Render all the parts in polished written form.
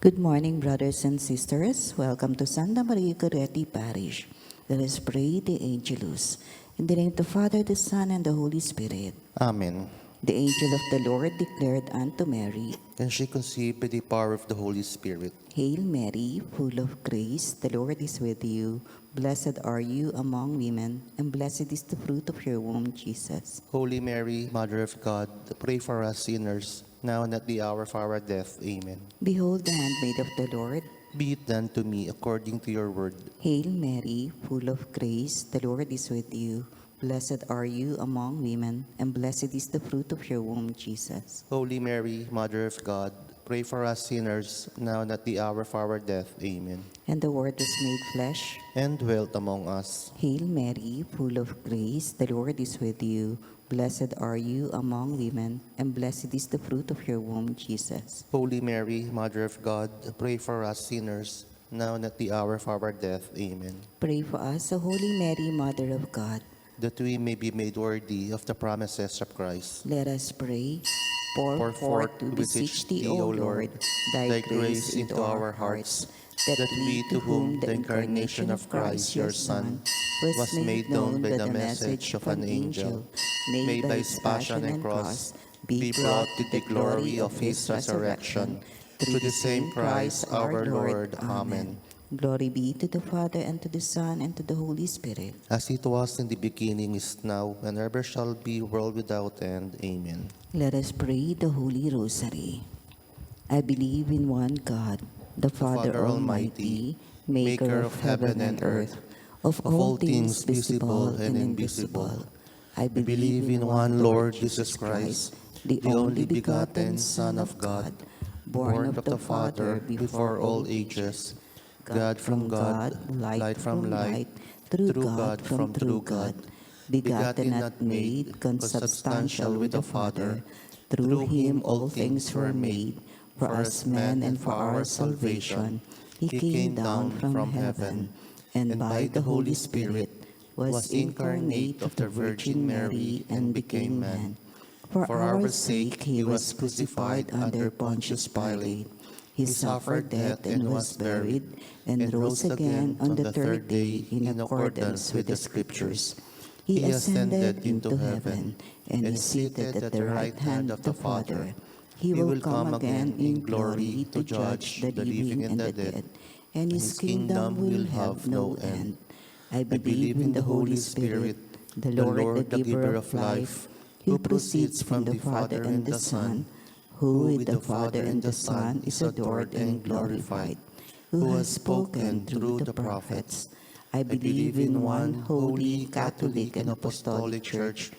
Good morning, brothers and sisters. Welcome to Santa Maria Goretti Parish. Let us pray the Angelus. In the name of the Father, the Son, and the Holy Spirit. Amen. The angel of the Lord declared unto Mary, And she conceived by the power of the Holy Spirit. Hail Mary, full of grace, the Lord is with you. Blessed are you among women, and blessed is the fruit of your womb, Jesus. Holy Mary, Mother of God, pray for us sinners, now and at the hour of our death. Amen. Behold the handmaid of the Lord. Be it done to me according to your word. Hail Mary, full of grace, the Lord is with you. Blessed are you among women, and blessed is the fruit of your womb, Jesus. Holy Mary, Mother of God, pray for us sinners, now and at the hour of our death. Amen. And the Word was made flesh. And dwelt among us. Hail Mary, full of grace, the Lord is with you. Blessed are you among women, and blessed is the fruit of your womb, Jesus. Holy Mary, Mother of God, pray for us sinners, now and at the hour of our death. Amen. Pray for us, O Holy Mary, Mother of God. That we may be made worthy of the promises of Christ. Let us pray. Pour forth, we beseech thee, O Lord, thy grace into our hearts, that we, to whom the incarnation of Christ, your Son, was made known by the message of an angel, made by his passion and cross, be brought to the glory of his resurrection. Through the same Christ our Lord. Amen. Glory be to the Father, and to the Son, and to the Holy Spirit. As it was in the beginning, is now, and ever shall be, world without end. Amen. Let us pray the Holy Rosary. I believe in one God, the Father Almighty, maker of heaven and earth, of all things visible and invisible. I believe in one Lord Jesus Christ, the only begotten Son of God, born of the Father before all ages, God from God, light from light, true God from true God, begotten not made, consubstantial with the Father. Through him all things were made. For us men and for our salvation, he came down from heaven, and by the Holy Spirit was incarnate of the Virgin Mary and became man. For our sake he was crucified under Pontius Pilate. He suffered death and was buried, and rose again on the third day in accordance with the Scriptures. He ascended into heaven, and is seated at the right hand of the Father. He will come again in glory to judge the living and the dead, and his kingdom will have no end. I believe in the Holy Spirit, the Lord, the giver of life, who proceeds from the Father and the Son, who with the Father and the Son is adored and glorified, who has spoken through the prophets. I believe in one holy, Catholic, and Apostolic Church.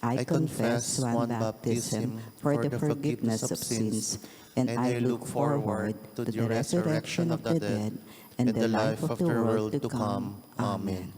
I confess one baptism for the forgiveness of sins, and I look forward to the resurrection of the dead and the life of the world to come. Amen.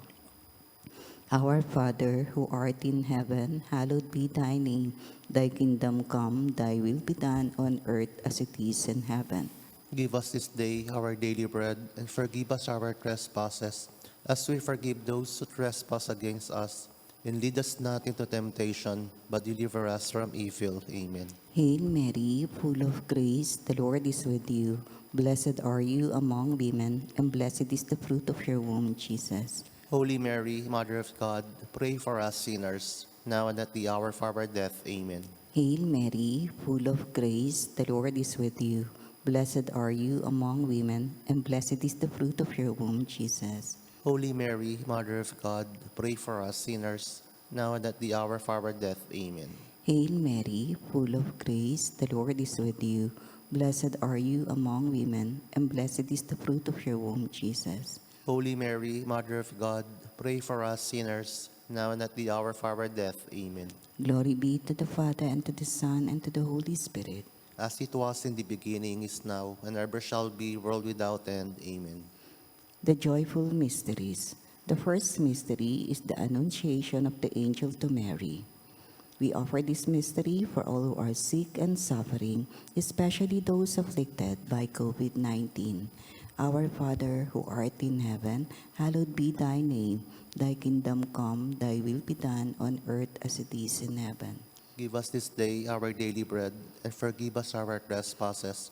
Our Father, who art in heaven, hallowed be thy name. Thy kingdom come, thy will be done on earth as it is in heaven. Give us this day our daily bread, and forgive us our trespasses, as we forgive those who trespass against us. And lead us not into temptation, but deliver us from evil. Amen. Hail Mary, full of grace, the Lord is with you. Blessed are you among women, and blessed is the fruit of your womb, Jesus. Holy Mary, Mother of God, pray for us sinners, now and at the hour of our death. Amen. Hail Mary, full of grace, the Lord is with you. Blessed are you among women, and blessed is the fruit of your womb, Jesus. Holy Mary, Mother of God, pray for us sinners, now and at the hour of our death. Amen. Hail Mary, full of grace, the Lord is with you. Blessed are you among women, and blessed is the fruit of your womb, Jesus. Holy Mary, Mother of God, pray for us sinners, now and at the hour of our death. Amen. Glory be to the Father, and to the Son, and to the Holy Spirit. As it was in the beginning, is now, and ever shall be, world without end. Amen. The joyful mysteries. The first mystery is the Annunciation of the angel to Mary. We offer this mystery for all who are sick and suffering, especially those afflicted by COVID-19. Our Father, who art in heaven, hallowed be thy name. Thy kingdom come, thy will be done on earth as it is in heaven. Give us this day our daily bread, and forgive us our trespasses,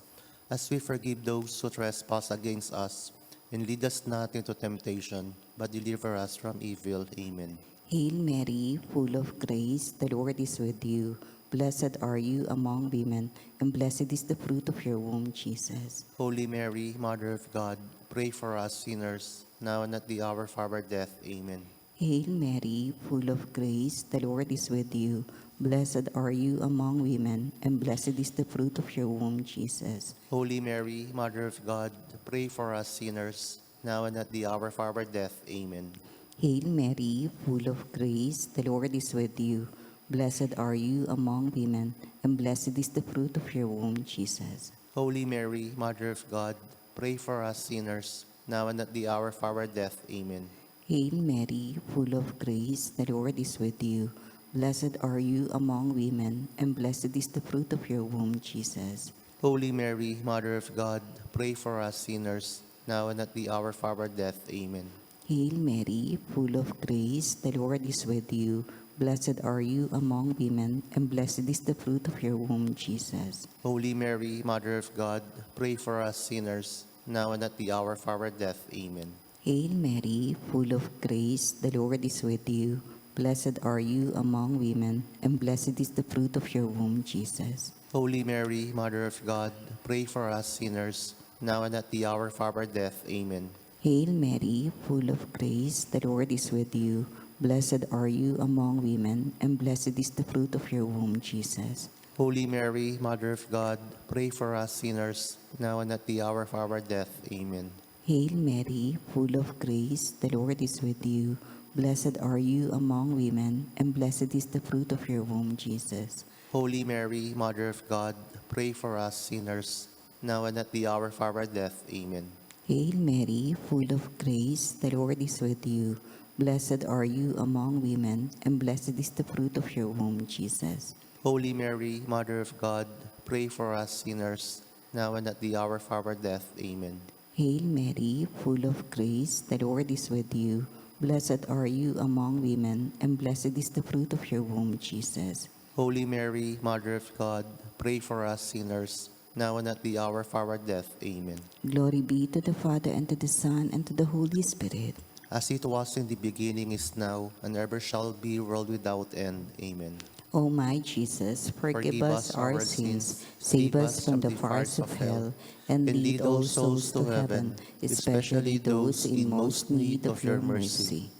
as we forgive those who trespass against us. And lead us not into temptation, but deliver us from evil. Amen. Hail Mary, full of grace, the Lord is with you. Blessed are you among women, and blessed is the fruit of your womb, Jesus. Holy Mary, Mother of God, pray for us sinners, now and at the hour of our death. Amen. Hail Mary, full of grace, the Lord is with you. Blessed are you among women, and blessed is the fruit of your womb, Jesus. Holy Mary, Mother of God, pray for us sinners, now and at the hour of our death. Amen. Hail Mary, full of grace, the Lord is with you. Blessed are you among women, and blessed is the fruit of your womb, Jesus. Holy Mary, Mother of God, pray for us sinners, now and at the hour of our death. Amen. Hail Mary, full of grace, the Lord is with you. Blessed are you among women, and blessed is the fruit of your womb, Jesus. Holy Mary, Mother of God, pray for us sinners, now and at the hour of our death. Amen. Hail Mary, full of grace, the Lord is with you. Blessed are you among women, and blessed is the fruit of your womb, Jesus. Holy Mary, Mother of God, pray for us sinners, now and at the hour of our death. Amen. Hail Mary, full of grace, the Lord is with you. Blessed are you among women, and blessed is the fruit of your womb, Jesus. Holy Mary, Mother of God, pray for us sinners, now and at the hour of our death. Amen. Hail Mary, full of grace, the Lord is with you. Blessed are you among women, and blessed is the fruit of your womb, Jesus. Holy Mary, Mother of God, pray for us sinners, now and at the hour of our death. Amen. Hail Mary, full of grace, the Lord is with you. Blessed are you among women, and blessed is the fruit of your womb, Jesus. Holy Mary, Mother of God, pray for us sinners, now and at the hour of our death. Amen. Hail Mary, full of grace, the Lord is with you. Blessed are you among women, and blessed is the fruit of your womb, Jesus. Holy Mary, Mother of God, pray for us sinners, now and at the hour of our death. Amen. Hail Mary, full of grace, the Lord is with you. Blessed are you among women, and blessed is the fruit of your womb, Jesus. Holy Mary, Mother of God, pray for us sinners, now and at the hour of our death. Amen. Glory be to the Father, and to the Son, and to the Holy Spirit. As it was in the beginning, is now, and ever shall be, world without end. Amen. O my Jesus, forgive us our sins, save us from the fires of hell, and lead all souls to heaven, especially those in most need of your mercy.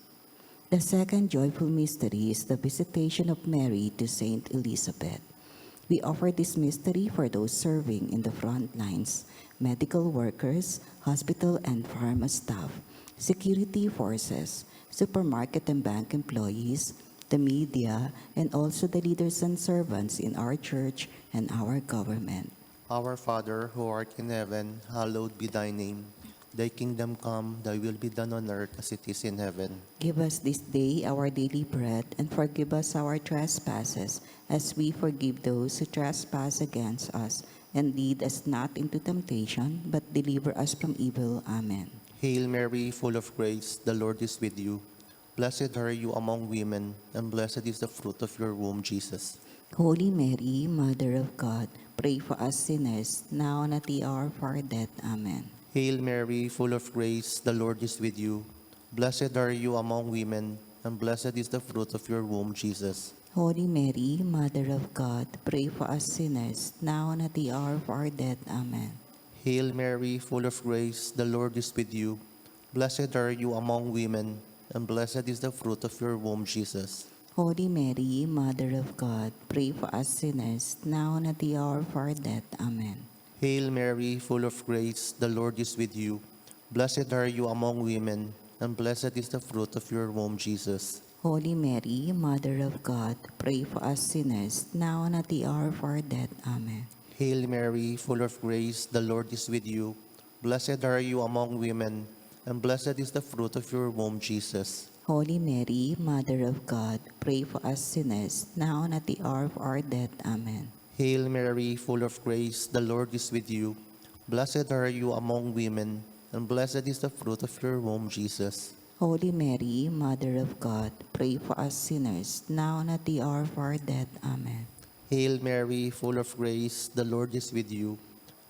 The second joyful mystery is the visitation of Mary to Saint Elizabeth. We offer this mystery for those serving in the front lines, medical workers, hospital and pharma staff, security forces, supermarket and bank employees, the media, and also the leaders and servants in our church and our government. Our Father, who art in heaven, hallowed be thy name. Thy kingdom come, thy will be done on earth as it is in heaven. Give us this day our daily bread, and forgive us our trespasses, as we forgive those who trespass against us. And lead us not into temptation, but deliver us from evil. Amen. Hail Mary, full of grace, the Lord is with you. Blessed are you among women, and blessed is the fruit of your womb, Jesus. Holy Mary, Mother of God, pray for us sinners, now and at the hour of our death. Amen. Hail Mary, full of grace, the Lord is with you. Blessed are you among women, and blessed is the fruit of your womb, Jesus. Holy Mary, Mother of God, pray for us sinners, now and at the hour of our death. Amen. Hail Mary, full of grace, the Lord is with you. Blessed are you among women, and blessed is the fruit of your womb, Jesus. Holy Mary, Mother of God, pray for us sinners, now and at the hour of our death. Amen. Hail Mary, full of grace, the Lord is with you. Blessed are you among women, and blessed is the fruit of your womb, Jesus. Holy Mary, Mother of God, pray for us sinners, now and at the hour of our death. Amen. Hail Mary, full of grace, the Lord is with you. Blessed are you among women, and blessed is the fruit of your womb, Jesus. Holy Mary, Mother of God, pray for us sinners, now and at the hour of our death. Amen. Hail Mary, full of grace, the Lord is with you. Blessed are you among women, and blessed is the fruit of your womb, Jesus. Holy Mary, Mother of God, pray for us sinners, now and at the hour of our death. Amen. Hail Mary, full of grace, the Lord is with you.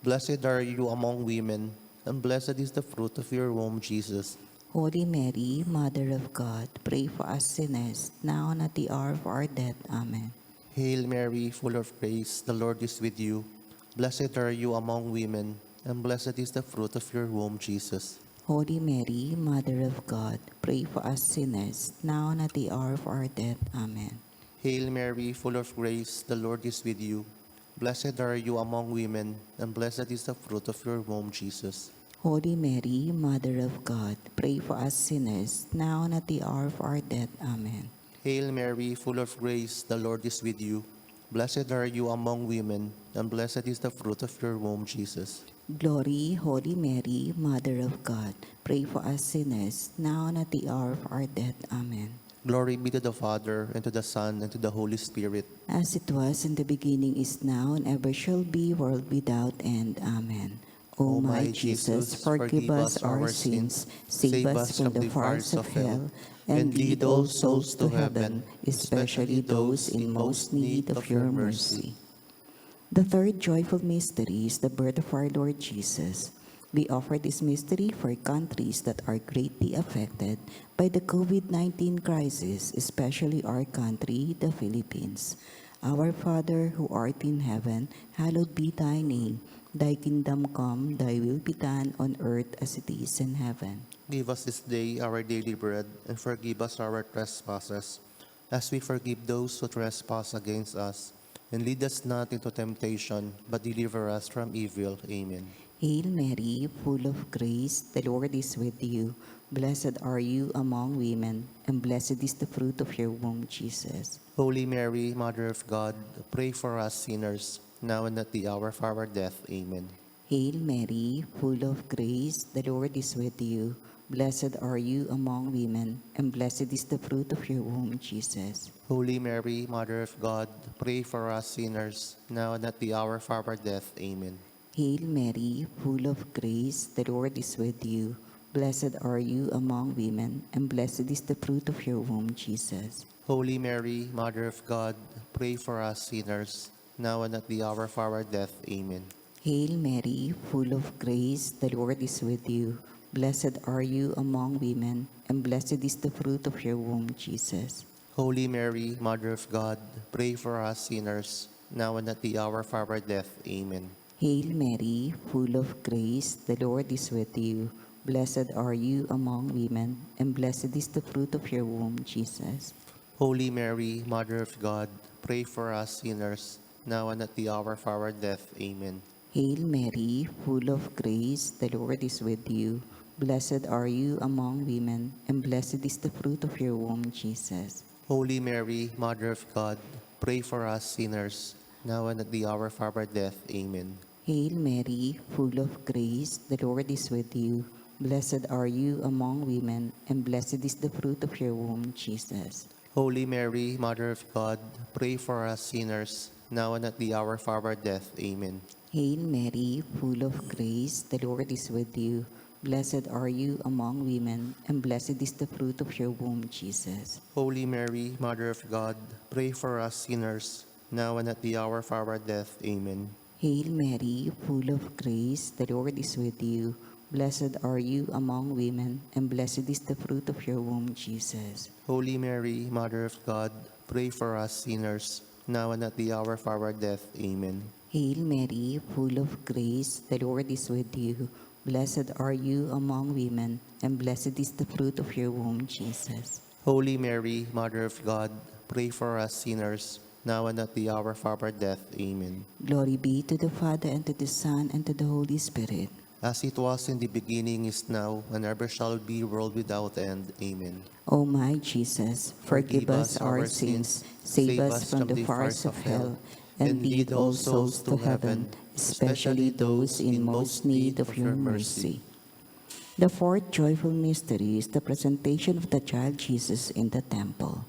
Blessed are you among women, and blessed is the fruit of your womb, Jesus. Holy Mary, Mother of God, pray for us sinners, now and at the hour of our death. Amen. Hail Mary, full of grace, the Lord is with you. Blessed are you among women, and blessed is the fruit of your womb, Jesus. Holy Mary, Mother of God, pray for us sinners, now and at the hour of our death. Amen. Hail Mary, full of grace, the Lord is with you. Blessed are you among women, and blessed is the fruit of your womb, Jesus. Holy Mary, Mother of God, pray for us sinners, now and at the hour of our death. Amen. Hail Mary, full of grace, the Lord is with you. Blessed are you among women, and blessed is the fruit of your womb, Jesus. Glory, Holy Mary, Mother of God, pray for us sinners, now and at the hour of our death. Amen. Glory be to the Father, and to the Son, and to the Holy Spirit. As it was in the beginning, is now, and ever shall be, world without end. Amen. O my Jesus, forgive us our sins, save us from the fires of hell, and lead all souls to heaven, especially those in most need of your mercy. The third joyful mystery is the birth of our Lord Jesus. We offer this mystery for countries that are greatly affected by the COVID-19 crisis, especially our country, the Philippines. Our Father, who art in heaven, hallowed be thy name. Thy kingdom come, thy will be done on earth as it is in heaven. Give us this day our daily bread, and forgive us our trespasses, as we forgive those who trespass against us. And lead us not into temptation, but deliver us from evil. Amen. Hail Mary, full of grace, the Lord is with you. Blessed are you among women, and blessed is the fruit of your womb, Jesus. Holy Mary, Mother of God, pray for us sinners, now and at the hour of our death. Amen. Hail Mary, full of grace, the Lord is with you. Blessed are you among women, and blessed is the fruit of your womb, Jesus. Holy Mary, Mother of God, pray for us sinners, now and at the hour of our death. Amen. Hail Mary, full of grace, the Lord is with you. Blessed are you among women, and blessed is the fruit of your womb, Jesus. Holy Mary, Mother of God, pray for us sinners, now and at the hour of our death. Amen. Hail Mary, full of grace, the Lord is with you. Blessed are you among women, and blessed is the fruit of your womb, Jesus. Holy Mary, Mother of God, pray for us sinners, now and at the hour of our death. Amen. Hail Mary, full of grace, the Lord is with you. Blessed are you among women, and blessed is the fruit of your womb, Jesus. Holy Mary, Mother of God, pray for us sinners, now and at the hour of our death. Amen. Hail Mary, full of grace, the Lord is with you. Blessed are you among women, and blessed is the fruit of your womb, Jesus. Holy Mary, Mother of God, pray for us sinners, now and at the hour of our death. Amen. Hail Mary, full of grace, the Lord is with you. Blessed are you among women, and blessed is the fruit of your womb, Jesus. Holy Mary, Mother of God, pray for us sinners, now and at the hour of our death. Amen. Hail Mary, full of grace, the Lord is with you. Blessed are you among women, and blessed is the fruit of your womb, Jesus. Holy Mary, Mother of God, pray for us sinners, now and at the hour of our death. Amen. Hail Mary, full of grace, the Lord is with you. Blessed are you among women, and blessed is the fruit of your womb, Jesus. Holy Mary, Mother of God, pray for us sinners, now and at the hour of our death. Amen. Hail Mary, full of grace, the Lord is with you. Blessed are you among women, and blessed is the fruit of your womb, Jesus. Holy Mary, Mother of God, pray for us sinners, now and at the hour of our death. Amen. Glory be to the Father, and to the Son, and to the Holy Spirit. As it was in the beginning, is now, and ever shall be, world without end. Amen. O my Jesus, forgive us our sins, save us from the fires of hell, and lead all souls to heaven, especially those in most need of your mercy. The fourth joyful mystery is the presentation of the child Jesus in the temple.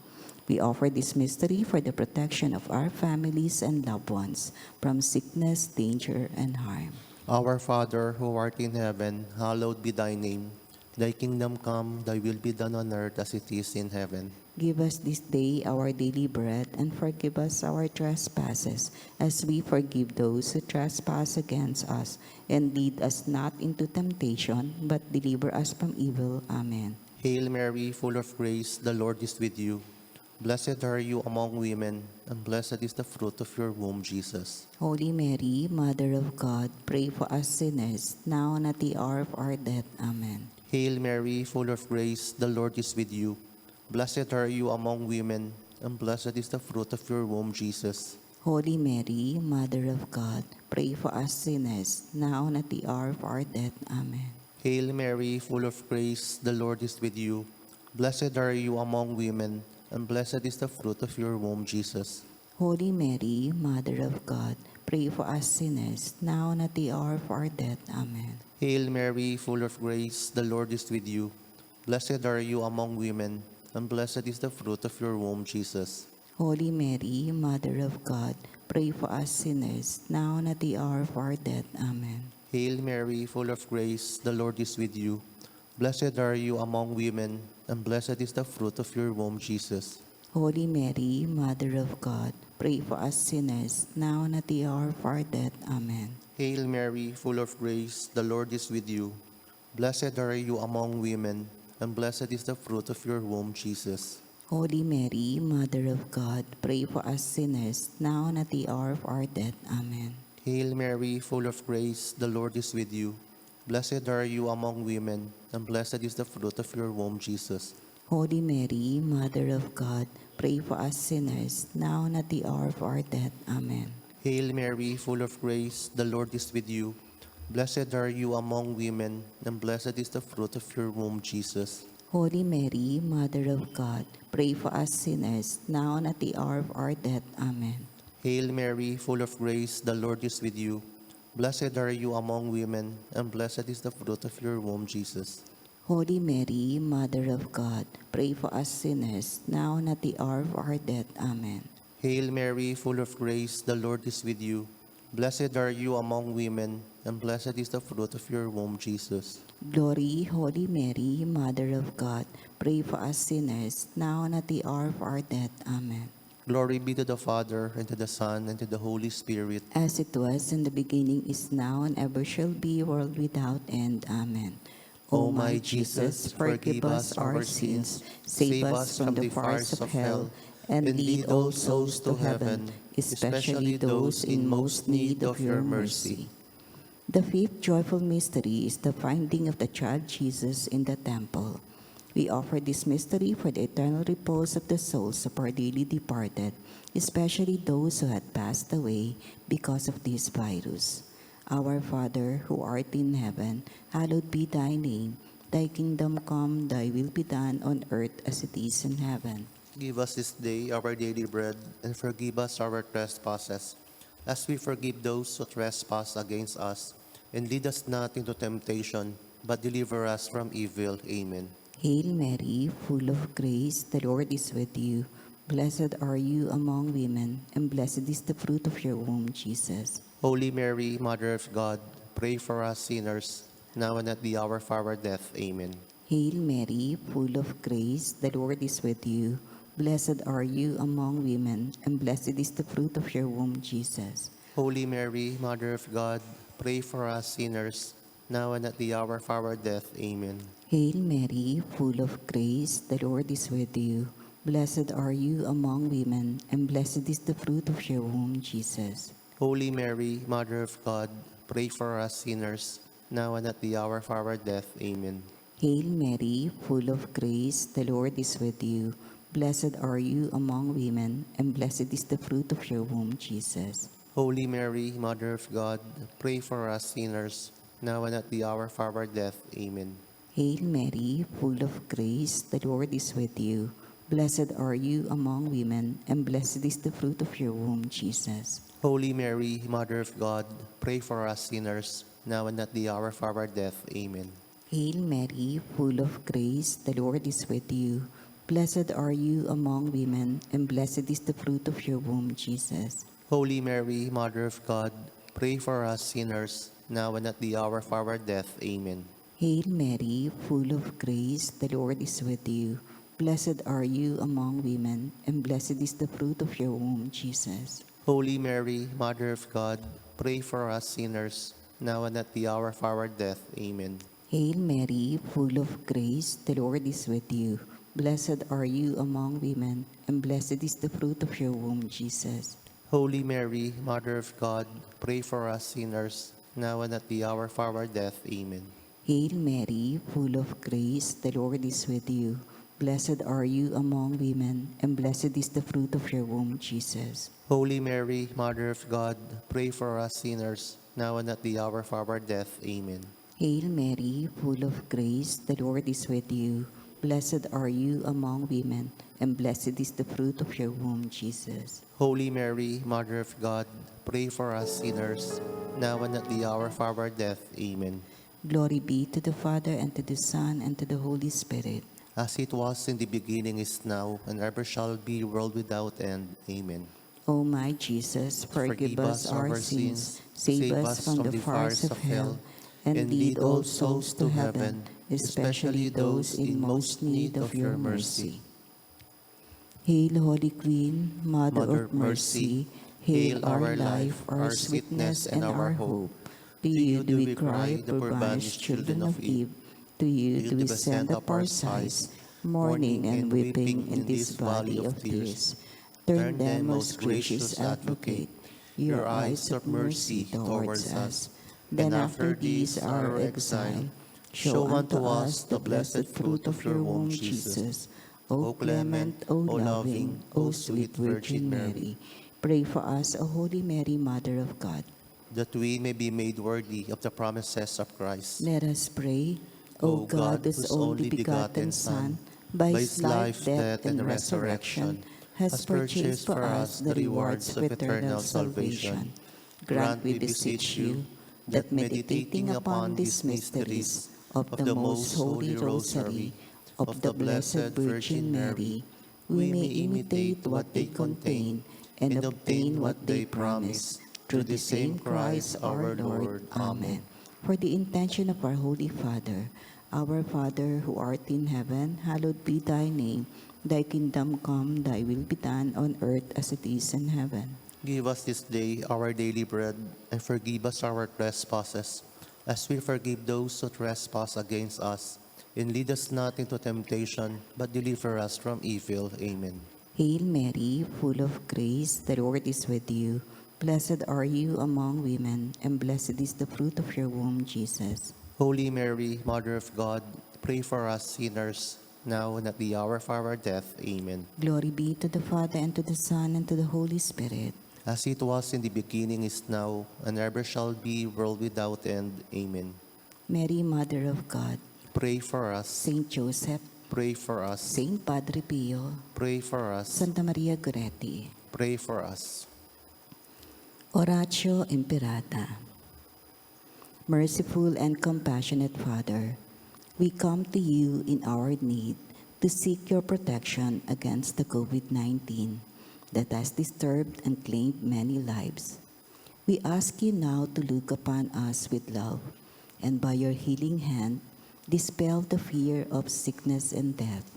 We offer this mystery for the protection of our families and loved ones from sickness, danger, and harm. Our Father, who art in heaven, hallowed be thy name. Thy kingdom come, thy will be done on earth as it is in heaven. Give us this day our daily bread, and forgive us our trespasses, as we forgive those who trespass against us. And lead us not into temptation, but deliver us from evil. Amen. Hail Mary, full of grace, the Lord is with you. Blessed are you among women, and blessed is the fruit of your womb, Jesus. Holy Mary, Mother of God, pray for us sinners, now and at the hour of our death. Amen. Hail Mary, full of grace, the Lord is with you. Blessed are you among women, and blessed is the fruit of your womb, Jesus. Holy Mary, Mother of God, pray for us sinners, now and at the hour of our death. Amen. Hail Mary, full of grace, the Lord is with you. Blessed are you among women, and blessed is the fruit of your womb, Jesus. Holy Mary, Mother of God, pray for us sinners, now and at the hour of our death. Amen. Hail Mary, full of grace, the Lord is with you. Blessed are you among women, and blessed is the fruit of your womb, Jesus. Holy Mary, Mother of God, pray for us sinners, now and at the hour of our death. Amen. Hail Mary, full of grace, the Lord is with you. Blessed are you among women, and blessed is the fruit of your womb, Jesus. Holy Mary, Mother of God, pray for us sinners, now and at the hour of our death. Amen. Hail Mary, full of grace, the Lord is with you. Blessed are you among women, and blessed is the fruit of your womb, Jesus. Holy Mary, Mother of God, pray for us sinners, now and at the hour of our death. Amen. Hail Mary, full of grace, the Lord is with you. Blessed are you among women, and blessed is the fruit of your womb, Jesus. Holy Mary, Mother of God, pray for us sinners, now and at the hour of our death. Amen. Hail Mary, full of grace, the Lord is with you. Blessed are you among women, and blessed is the fruit of your womb, Jesus. Holy Mary, Mother of God, pray for us sinners, now and at the hour of our death. Amen. Hail Mary, full of grace, the Lord is with you. Blessed are you among women, and blessed is the fruit of your womb, Jesus. Holy Mary, Mother of God, pray for us sinners, now and at the hour of our death. Amen. Hail Mary, full of grace, the Lord is with you. Blessed are you among women, and blessed is the fruit of your womb, Jesus. Glory, Holy Mary, Mother of God, pray for us sinners, now and at the hour of our death. Amen. Glory be to the Father, and to the Son, and to the Holy Spirit. As it was in the beginning, is now, and ever shall be, world without end. Amen. O my Jesus, forgive us our sins, save us from the fires of hell, and lead all souls to heaven, especially those in most need of your mercy. The fifth joyful mystery is the finding of the child Jesus in the temple. We offer this mystery for the eternal repose of the souls of our dearly departed, especially those who had passed away because of this virus. Our Father, who art in heaven, hallowed be thy name. Thy kingdom come, thy will be done on earth as it is in heaven. Give us this day our daily bread, and forgive us our trespasses, as we forgive those who trespass against us. And lead us not into temptation, but deliver us from evil. Amen. Hail Mary, full of grace, the Lord is with you. Blessed are you among women, and blessed is the fruit of your womb, Jesus. Holy Mary, Mother of God, pray for us sinners, now and at the hour of our death. Amen. Hail Mary, full of grace, the Lord is with you. Blessed are you among women, and blessed is the fruit of your womb, Jesus. Holy Mary, Mother of God, pray for us sinners, now and at the hour of our death. Amen. Hail Mary, full of grace, the Lord is with you. Blessed are you among women, and blessed is the fruit of your womb, Jesus. Holy Mary, Mother of God, pray for us sinners, now and at the hour of our death. Amen. Hail Mary, full of grace, the Lord is with you. Blessed are you among women, and blessed is the fruit of your womb, Jesus. Holy Mary, Mother of God, pray for us sinners, now and at the hour of our death. Amen. Hail Mary, full of grace, the Lord is with you. Blessed are you among women, and blessed is the fruit of your womb, Jesus. Holy Mary, Mother of God, pray for us sinners, now and at the hour of our death. Amen. Hail Mary, full of grace, the Lord is with you. Blessed are you among women, and blessed is the fruit of your womb, Jesus. Holy Mary, Mother of God, pray for us sinners, now and at the hour of our death. Amen. Hail Mary, full of grace, the Lord is with you. Blessed are you among women, and blessed is the fruit of your womb, Jesus. Holy Mary, Mother of God, pray for us sinners, now and at the hour of our death. Amen. Hail Mary, full of grace, the Lord is with you. Blessed are you among women, and blessed is the fruit of your womb, Jesus. Holy Mary, Mother of God, pray for us sinners, now and at the hour of our death. Amen. Hail Mary, full of grace, the Lord is with you. Blessed are you among women, and blessed is the fruit of your womb, Jesus. Holy Mary, Mother of God, pray for us sinners, now and at the hour of our death. Amen. Hail Mary, full of grace, the Lord is with you. Blessed are you among women, and blessed is the fruit of your womb, Jesus. Holy Mary, Mother of God, pray for us sinners, now and at the hour of our death. Amen. Glory be to the Father, and to the Son, and to the Holy Spirit. As it was in the beginning, is now, and ever shall be, world without end. Amen. O my Jesus, forgive us our sins, save us from the fires of hell, and lead all souls to heaven, especially those in most need of your mercy. Hail, Holy Queen, Mother of Mercy, hail our life, our sweetness, and our hope. To you do we cry, poor banished children of Eve. To you do we send up our sighs, mourning and weeping in this valley of tears. Turn then, most gracious Advocate, your eyes of mercy towards us. Then after this our exile, show unto us the blessed fruit of your womb, Jesus. O clement, O loving, O sweet Virgin Mary, pray for us, O Holy Mary, Mother of God. That we may be made worthy of the promises of Christ. Let us pray. O God, whose only begotten Son, by his life, death, and resurrection, has purchased for us the rewards of eternal salvation, grant, we beseech you, that meditating upon these mysteries of the most holy Rosary of the Blessed Virgin Mary, we may imitate what they contain and obtain what they promise. Through the same Christ our Lord. Amen. For the intention of our Holy Father, our Father who art in heaven, hallowed be thy name. Thy kingdom come, thy will be done on earth as it is in heaven. Give us this day our daily bread, and forgive us our trespasses, as we forgive those who trespass against us. And lead us not into temptation, but deliver us from evil. Amen. Hail Mary, full of grace, the Lord is with you. Blessed are you among women, and blessed is the fruit of your womb, Jesus. Holy Mary, Mother of God, pray for us sinners, now and at the hour of our death. Amen. Glory be to the Father, and to the Son, and to the Holy Spirit. As it was in the beginning, is now, and ever shall be, world without end. Amen. Mary, Mother of God, Pray for us. Saint Joseph, Pray for us. Saint Padre Pio, Pray for us. Santa Maria Goretti, Pray for us. Oratio Imperata. Merciful and compassionate Father, we come to you in our need to seek your protection against the COVID-19 that has disturbed and claimed many lives. We ask you now to look upon us with love, and by your healing hand, dispel the fear of sickness and death.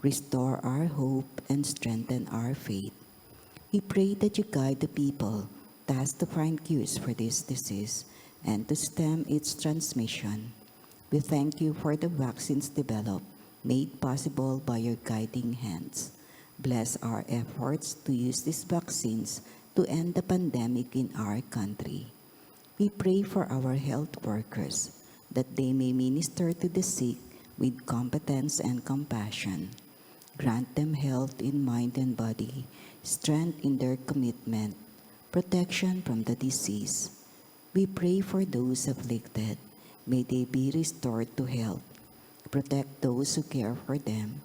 Restore our hope and strengthen our faith. We pray that you guide the people tasked to find cures for this disease and to stem its transmission. We thank you for the vaccines developed, made possible by your guiding hands. Bless our efforts to use these vaccines to end the pandemic in our country. We pray for our health workers, that they may minister to the sick with competence and compassion. Grant them health in mind and body, strength in their commitment, protection from the disease. We pray for those afflicted. May they be restored to health. Protect those who care for them.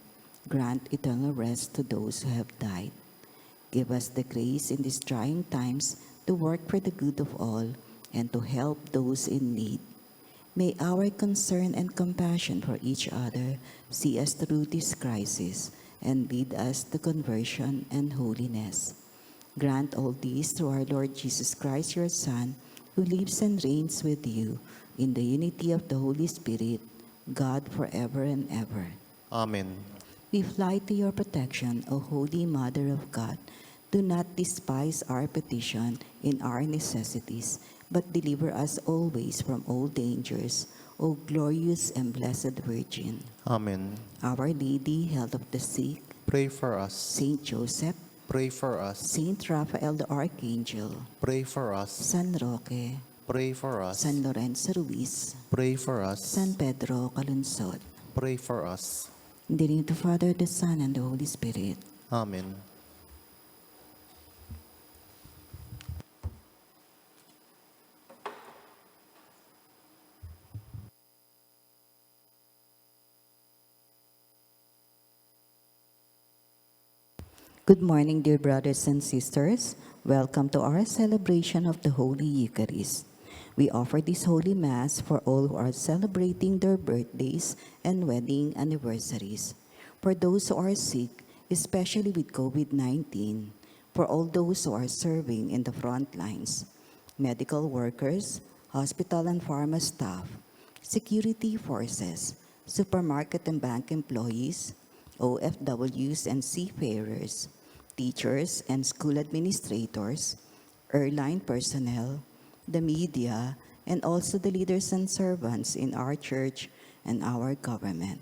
Grant eternal rest to those who have died. Give us the grace in these trying times to work for the good of all and to help those in need. May our concern and compassion for each other see us through this crisis and lead us to conversion and holiness. Grant all these through our Lord Jesus Christ, your Son, who lives and reigns with you in the unity of the Holy Spirit, God forever and ever. Amen. We fly to your protection, O Holy Mother of God. Do not despise our petition in our necessities, but deliver us always from all dangers, O glorious and blessed Virgin. Amen. Our Lady, Health of the Sick, Pray for us. Saint Joseph, Pray for us. Saint Raphael the Archangel, Pray for us. San Roque, Pray for us. San Lorenzo Ruiz, Pray for us. San Pedro Calungsod. Pray for us. In the name of the Father, the Son, and the Holy Spirit. Amen. Good morning, dear brothers and sisters. Welcome to our celebration of the Holy Eucharist. We offer this Holy Mass for all who are celebrating their birthdays and wedding anniversaries, for those who are sick, especially with COVID-19, for all those who are serving in the front lines, medical workers, hospital and pharma staff, security forces, supermarket and bank employees, OFWs and seafarers, teachers and school administrators, airline personnel, the media, and also the leaders and servants in our church and our government.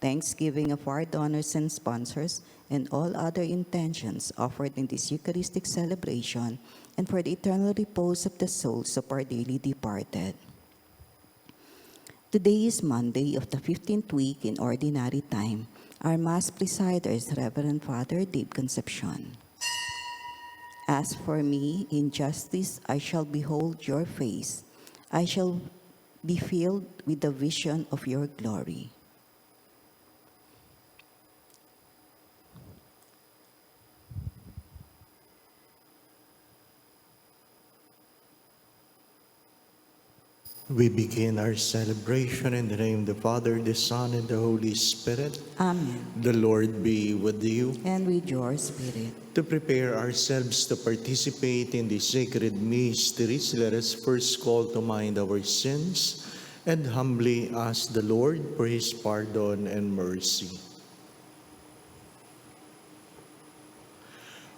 Thanksgiving of our donors and sponsors and all other intentions offered in this Eucharistic celebration, and for the eternal repose of the souls of our dearly departed. Today is Monday of the 15th week in Ordinary Time. Our Mass presider is Reverend Father Dave Concepcion. As for me, in justice I shall behold your face. I shall be filled with the vision of your glory. We begin our celebration in the name of the Father, the Son, and the Holy Spirit. Amen. The Lord be with you. And with your spirit. To prepare ourselves to participate in the sacred mysteries, let us first call to mind our sins and humbly ask the Lord for His pardon and mercy.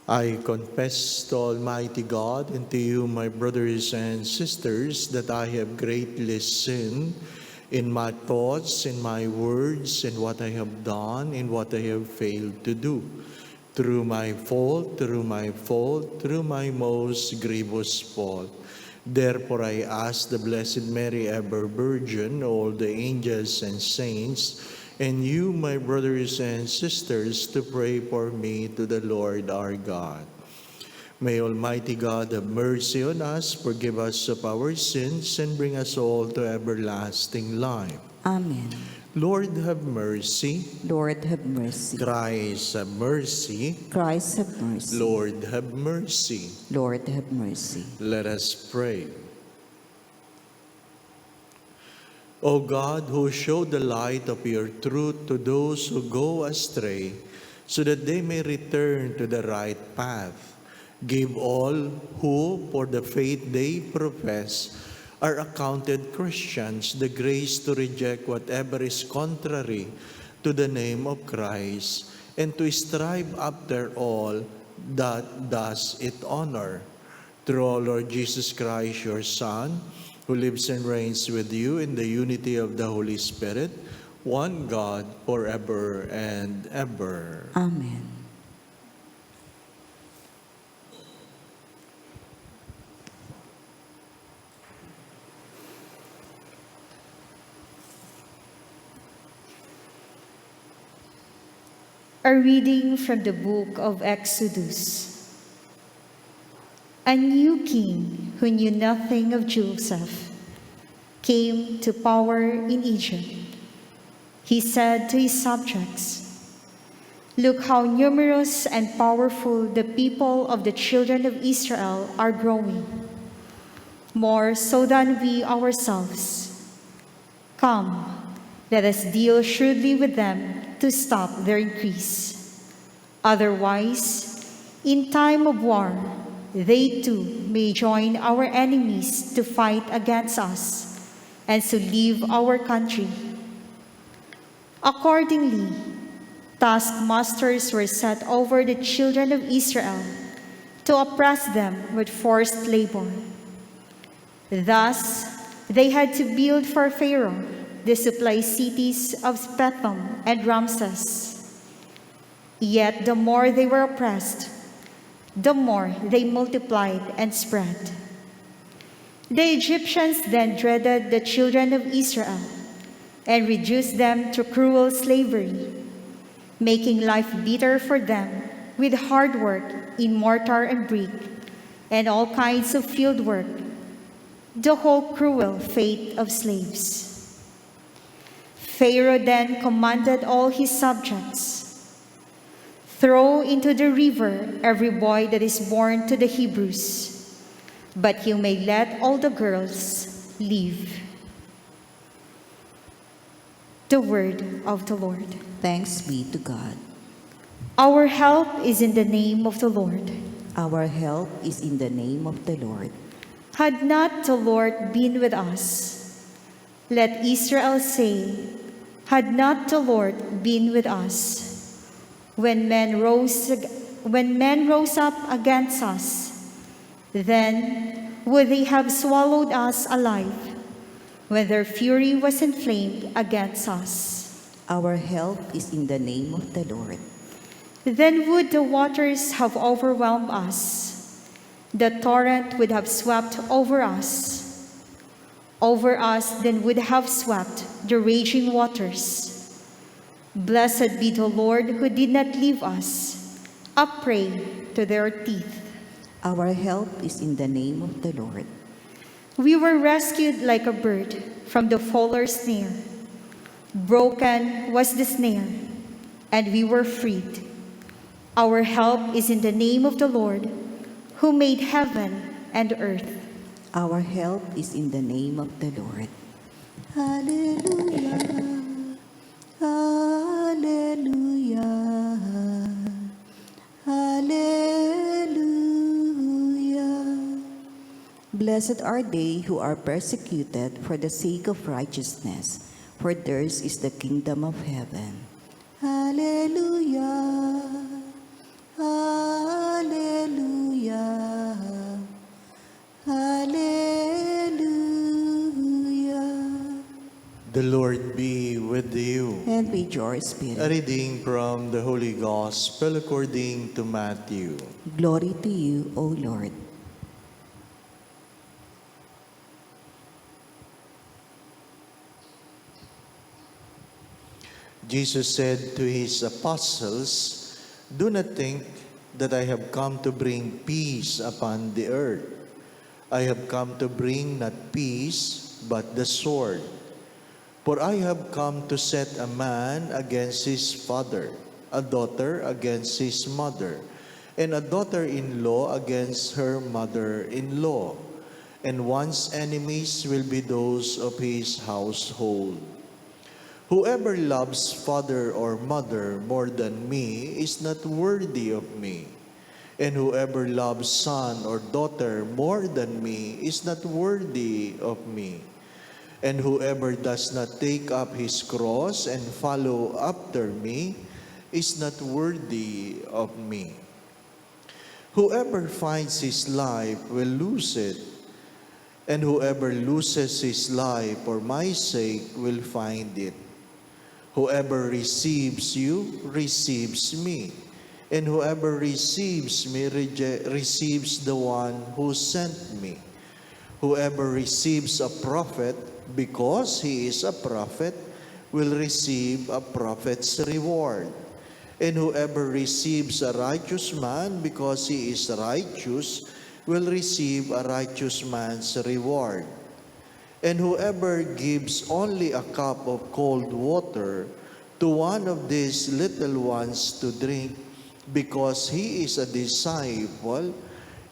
I confess to Almighty God and to you, my brothers and sisters, that I have greatly sinned in my thoughts, in my words, in what I have done, in what I have failed to do. Through my fault, through my most grievous fault. Therefore I ask the Blessed Mary, ever Virgin, all the angels and saints, and you, my brothers and sisters, to pray for me to the Lord our God. May Almighty God have mercy on us, forgive us of our sins, and bring us all to everlasting life. Amen. Lord, have mercy. Lord, have mercy. Christ, have mercy. Christ, have mercy. Lord, have mercy. Lord, have mercy. Let us pray. O God, who show the light of your truth to those who go astray, so that they may return to the right path, give all who, for the faith they profess, are accounted Christians, the grace to reject whatever is contrary to the name of Christ, and to strive after all that does it honor. Through our Lord Jesus Christ, your Son, who lives and reigns with you in the unity of the Holy Spirit, one God, forever and ever. Amen. A reading from the book of Exodus. A new king who knew nothing of Joseph came to power in Egypt. He said to his subjects, "Look how numerous and powerful the people of the children of Israel are growing, more so than we ourselves. Come, let us deal shrewdly with them to stop their increase. Otherwise, in time of war, they too may join our enemies to fight against us, and so leave our country Accordingly, taskmasters were set over the children of Israel to oppress them with forced labor. Thus, they had to build for Pharaoh the supply cities of Pethom and Ramses. Yet the more they were oppressed, the more they multiplied and spread. The Egyptians then dreaded the children of Israel and reduced them to cruel slavery, making life bitter for them with hard work in mortar and brick and all kinds of field work, the whole cruel fate of slaves. Pharaoh then commanded all his subjects, "Throw into the river every boy that is born to the Hebrews, but you may let all the girls live." The word of the Lord. Thanks be to God. Our help is in the name of the Lord. Our help is in the name of the Lord. Had not the Lord been with us, let Israel say, had not the Lord been with us. When men rose up against us, then would they have swallowed us alive when their fury was inflamed against us. Our help is in the name of the Lord. Then would the waters have overwhelmed us. The torrent would have swept over us. Over us then would have swept the raging waters. Blessed be the Lord who did not leave us a prey to their teeth. Our help is in the name of the Lord. We were rescued like a bird from the fowler's snare. Broken was the snare, and we were freed. Our help is in the name of the Lord, who made heaven and earth. Our help is in the name of the Lord. Hallelujah. Hallelujah. Hallelujah. Blessed are they who are persecuted for the sake of righteousness, for theirs is the kingdom of heaven. Hallelujah. Hallelujah. Hallelujah. The Lord be with you. And with your A spirit. reading from the Holy Gospel according to Matthew. Glory to you, O Lord. Jesus said to his apostles, "Do not think that I have come to bring peace upon the earth. I have come to bring not peace, but the sword. For I have come to set a man against his father, a daughter against his mother, and a daughter-in-law against her mother-in-law. And one's enemies will be those of his household. Whoever loves father or mother more than me is not worthy of me. And whoever loves son or daughter more than me is not worthy of me. And whoever does not take up his cross and follow after me is not worthy of me. Whoever finds his life will lose it, and whoever loses his life for my sake will find it. Whoever receives you receives me, and whoever receives me receives the one who sent me. Whoever receives a prophet because he is a prophet will receive a prophet's reward. And whoever receives a righteous man because he is righteous will receive a righteous man's reward. And whoever gives only a cup of cold water to one of these little ones to drink because he is a disciple,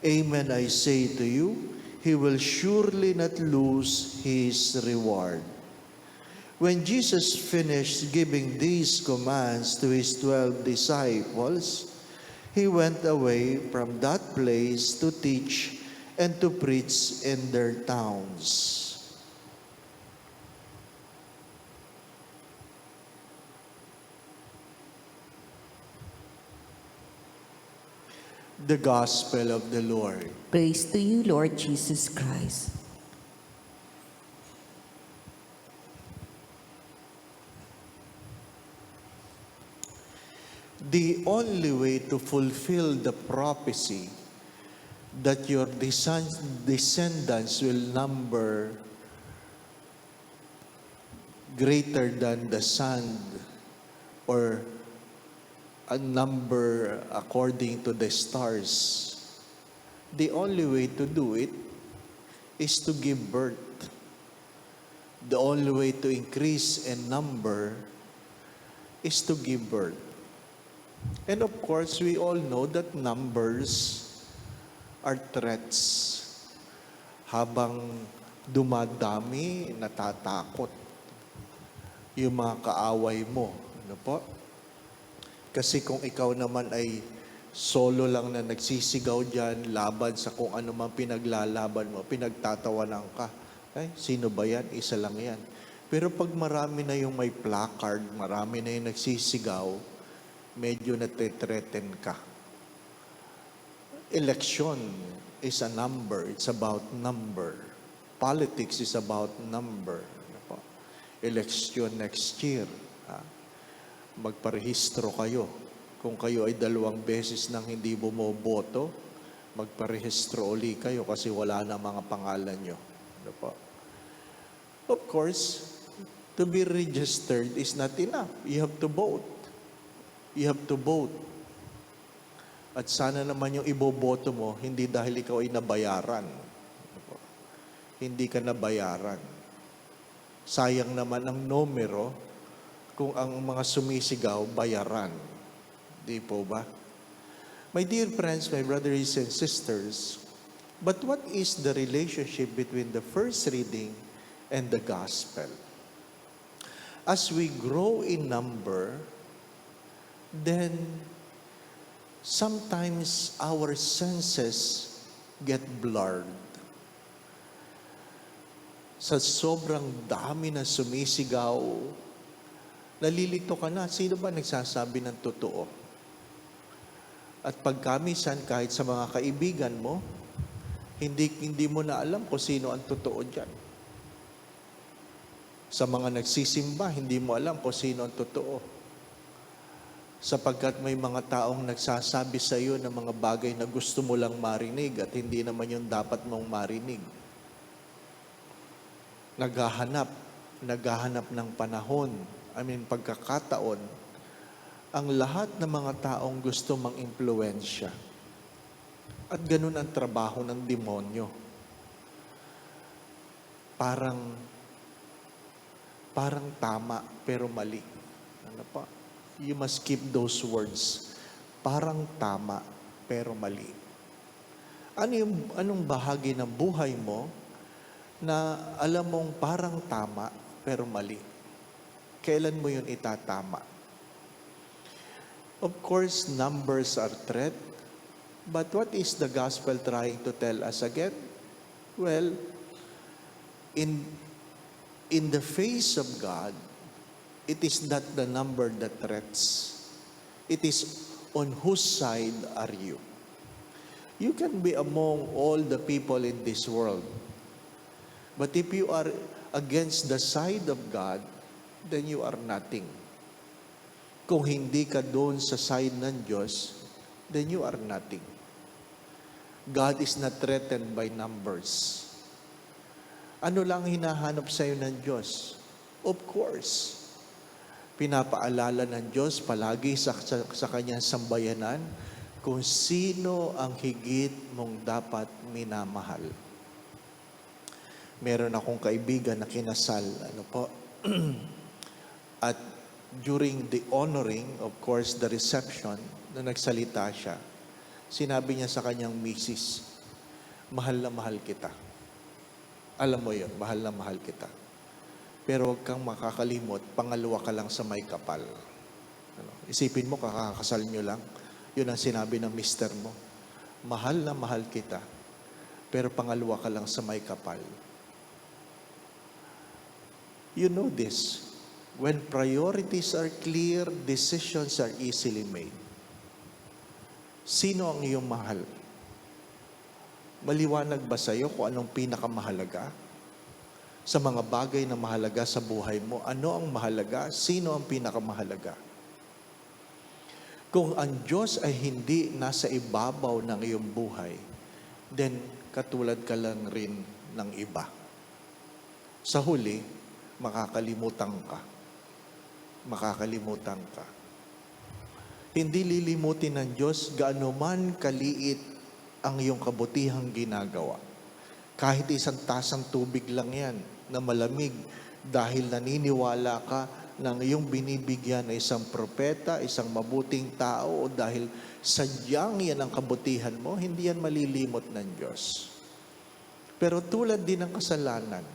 amen, I say to you, he will surely not lose his reward." When Jesus finished giving these commands to his 12 disciples, he went away from that place to teach and to preach in their towns. The Gospel of the Lord. Praise to you, Lord Jesus Christ. The only way to fulfill the prophecy that your descendants will number greater than the sand, or a number according to the stars, the only way to do it is to give birth. The only way to increase in number is to give birth. And of course, we all know that numbers are threats. Habang dumadami, natatakot yung mga kaaway mo. Ano po? Kasi kung ikaw naman ay solo lang na nagsisigaw dyan, laban sa kung ano man pinaglalaban mo, pinagtatawanan ka. Ay, sino ba yan? Isa lang yan. Pero pag marami na yung may placard, marami na yung nagsisigaw, medyo nate-threaten ka. Election is a number. It's about number. Politics is about number. Ano po? Election next year. Magparehistro kayo. Kung kayo ay 2 beses nang hindi bumoboto, magparehistro uli kayo kasi wala na mga pangalan nyo. Ano po? Of course, to be registered is not enough. You have to vote. You have to vote. At sana naman yung iboboto mo, hindi dahil ikaw ay nabayaran. Ano po? Hindi ka nabayaran. Sayang naman ang numero kung ang mga sumisigaw, bayaran. Di po ba? My dear friends, my brothers and sisters, but what is the relationship between the first reading and the gospel? As we grow in number, then sometimes our senses get blurred. Sa sobrang dami na sumisigaw, nalilito ka na. Sino ba nagsasabi ng totoo? At pagkamisan, kahit sa mga kaibigan mo, hindi mo na alam kung sino ang totoo dyan. Sa mga nagsisimba, hindi mo alam kung sino ang totoo. Sapagkat may mga taong nagsasabi sa iyo ng mga bagay na gusto mo lang marinig at hindi naman yung dapat mong marinig. Naghahanap ng panahon, pagkakataon, ang lahat ng mga taong gusto mang impluwensya. At ganun ang trabaho ng demonyo. Parang tama pero mali. Ano pa? You must keep those words. Parang tama, pero mali. Anong bahagi ng buhay mo na alam mong parang tama, pero mali? Kailan mo yun itatama? Of course, numbers are threat. But what is the gospel trying to tell us again? Well, in the face of God, it is not the number that threats. It is on whose side are you? You can be among all the people in this world. But if you are against the side of God, then you are nothing. Kung hindi ka doon sa side ng Diyos, then you are nothing. God is not threatened by numbers. Ano lang hinahanap sa iyo ng Diyos? Of course, pinapaalala ng Diyos palagi sa kanyang sambayanan kung sino ang higit mong dapat minamahal. Meron akong kaibigan na kinasal, at during the honoring, of course, the reception, na nagsalita siya, sinabi niya sa kanyang misis, mahal na mahal kita. Alam mo yun, mahal na mahal kita. Pero huwag kang makakalimot, pangalawa ka lang sa may kapal. Isipin mo, kakakasal nyo lang. Yun ang sinabi ng mister mo. Mahal na mahal kita, pero pangalawa ka lang sa may kapal. You know this. When priorities are clear, decisions are easily made. Sino ang iyong mahal? Maliwanag ba sa iyo kung anong pinakamahalaga? Sa mga bagay na mahalaga sa buhay mo, ano ang mahalaga? Sino ang pinakamahalaga? Kung ang Diyos ay hindi nasa ibabaw ng iyong buhay, then katulad ka lang rin ng iba. Sa huli, makakalimutan ka. Makakalimutan ka. Hindi lilimutin ng Diyos gaano man kaliit ang iyong kabutihang ginagawa. Kahit isang tasang tubig lang yan na malamig dahil naniniwala ka ng iyong binibigyan na isang propeta, isang mabuting tao, o dahil sadyang yan ang kabutihan mo, hindi yan malilimot ng Diyos. Pero tulad din ng kasalanan,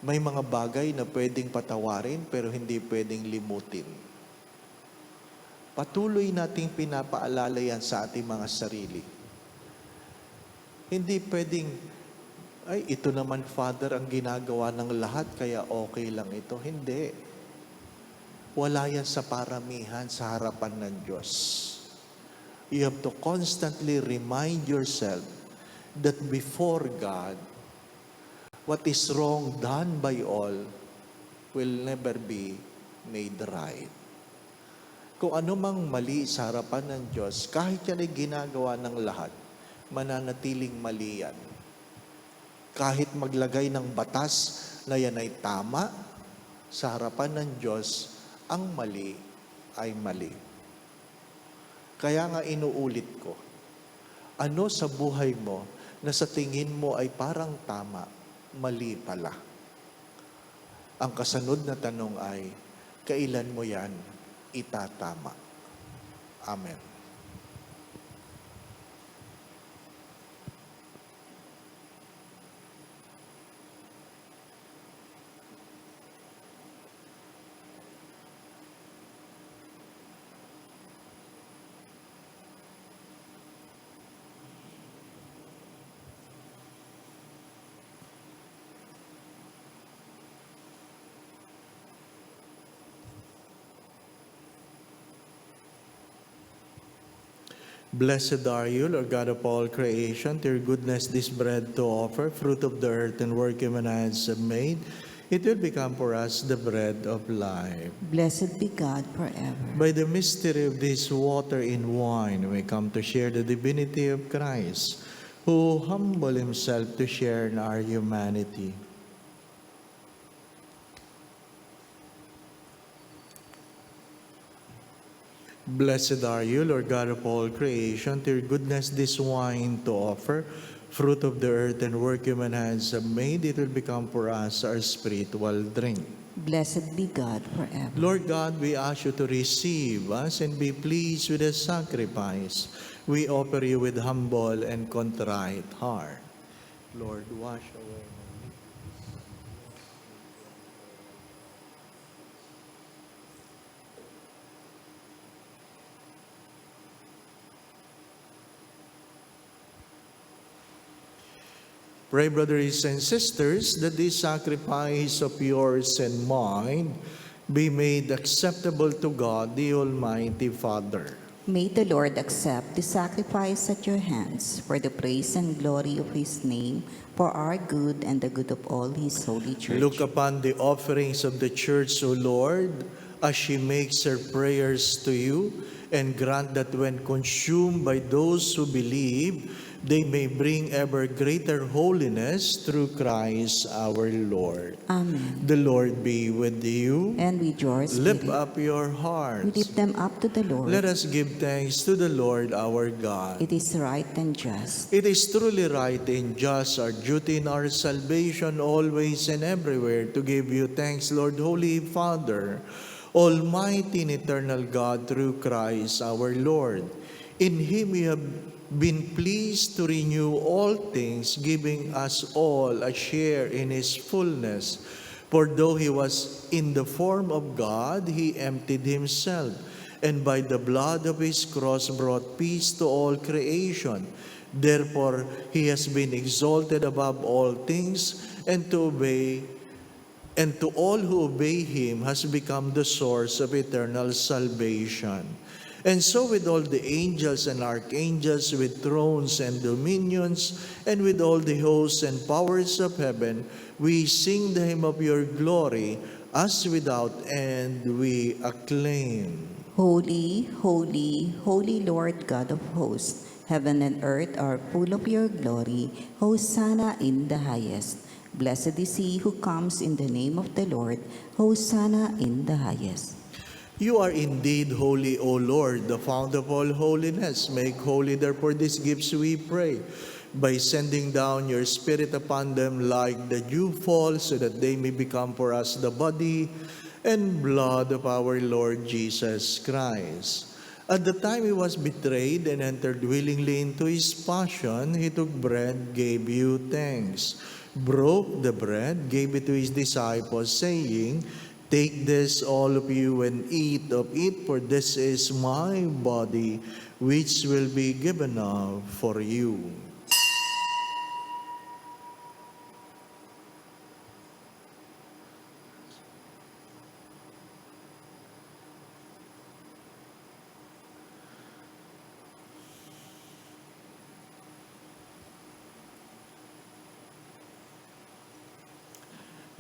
may mga bagay na pwedeng patawarin pero hindi pwedeng limutin. Patuloy nating pinapaalala yan sa ating mga sarili. Hindi pwedeng, ay ito naman Father ang ginagawa ng lahat kaya okay lang ito. Hindi. Wala yan sa paramihan sa harapan ng Diyos. You have to constantly remind yourself that before God, what is wrong done by all will never be made right. Kung ano mang mali sa harapan ng Diyos, kahit yan ay ginagawa ng lahat, mananatiling mali yan. Kahit maglagay ng batas na yan ay tama, sa harapan ng Diyos, ang mali ay mali. Kaya nga inuulit ko, ano sa buhay mo na sa tingin mo ay parang tama, mali pala. Ang kasunod na tanong ay, kailan mo yan itatama? Amen. Blessed are you, Lord God of all creation. To your goodness this bread to offer, fruit of the earth and work human hands have made. It will become for us the bread of life. Blessed be God forever. By the mystery of this water in wine, we come to share the divinity of Christ, who humbled himself to share in our humanity. Blessed are you, Lord God of all creation. To your goodness this wine to offer, fruit of the earth and work human hands have made. It will become for us our spiritual drink. Blessed be God forever. Lord God, we ask you to receive us and be pleased with the sacrifice we offer you with humble and contrite heart. Lord, wash away. Pray, brothers and sisters, that this sacrifice of yours and mine be made acceptable to God, the Almighty Father. May the Lord accept the sacrifice at your hands for the praise and glory of his name, for our good and the good of all his holy church. Look upon the offerings of the church, O Lord, as she makes her prayers to you, and grant that when consumed by those who believe, they may bring ever greater holiness through Christ our Lord. Amen. The Lord be with you. And with your Lift spirit, up your we hearts. lift them up to the Lord. Let us give thanks to the Lord our God. It is right and just. It is truly right and just, our duty in our salvation, always and everywhere, to give you thanks, Lord, Holy Father, Almighty and eternal God, through Christ our Lord. In him you have been pleased to renew all things, giving us all a share in his fullness. For though he was in the form of God, he emptied himself, and by the blood of his cross brought peace to all creation. Therefore, he has been exalted above all things, and to all who obey him has become the source of eternal salvation. And so with all the angels and archangels, with thrones and dominions, and with all the hosts and powers of heaven, we sing the hymn of your glory, as without end we acclaim. Holy, holy, holy Lord God of hosts, heaven and earth are full of your glory. Hosanna in the highest. Blessed is he who comes in the name of the Lord. Hosanna in the highest. You are indeed holy, O Lord, the fount of all holiness. Make holy, therefore, these gifts, we pray, by sending down your Spirit upon them like the dew fall, so that they may become for us the body and blood of our Lord Jesus Christ. At the time he was betrayed and entered willingly into his passion, he took bread, gave you thanks, broke the bread, gave it to his disciples, saying, "Take this, all of you, and eat of it, for this is my body, which will be given up for you."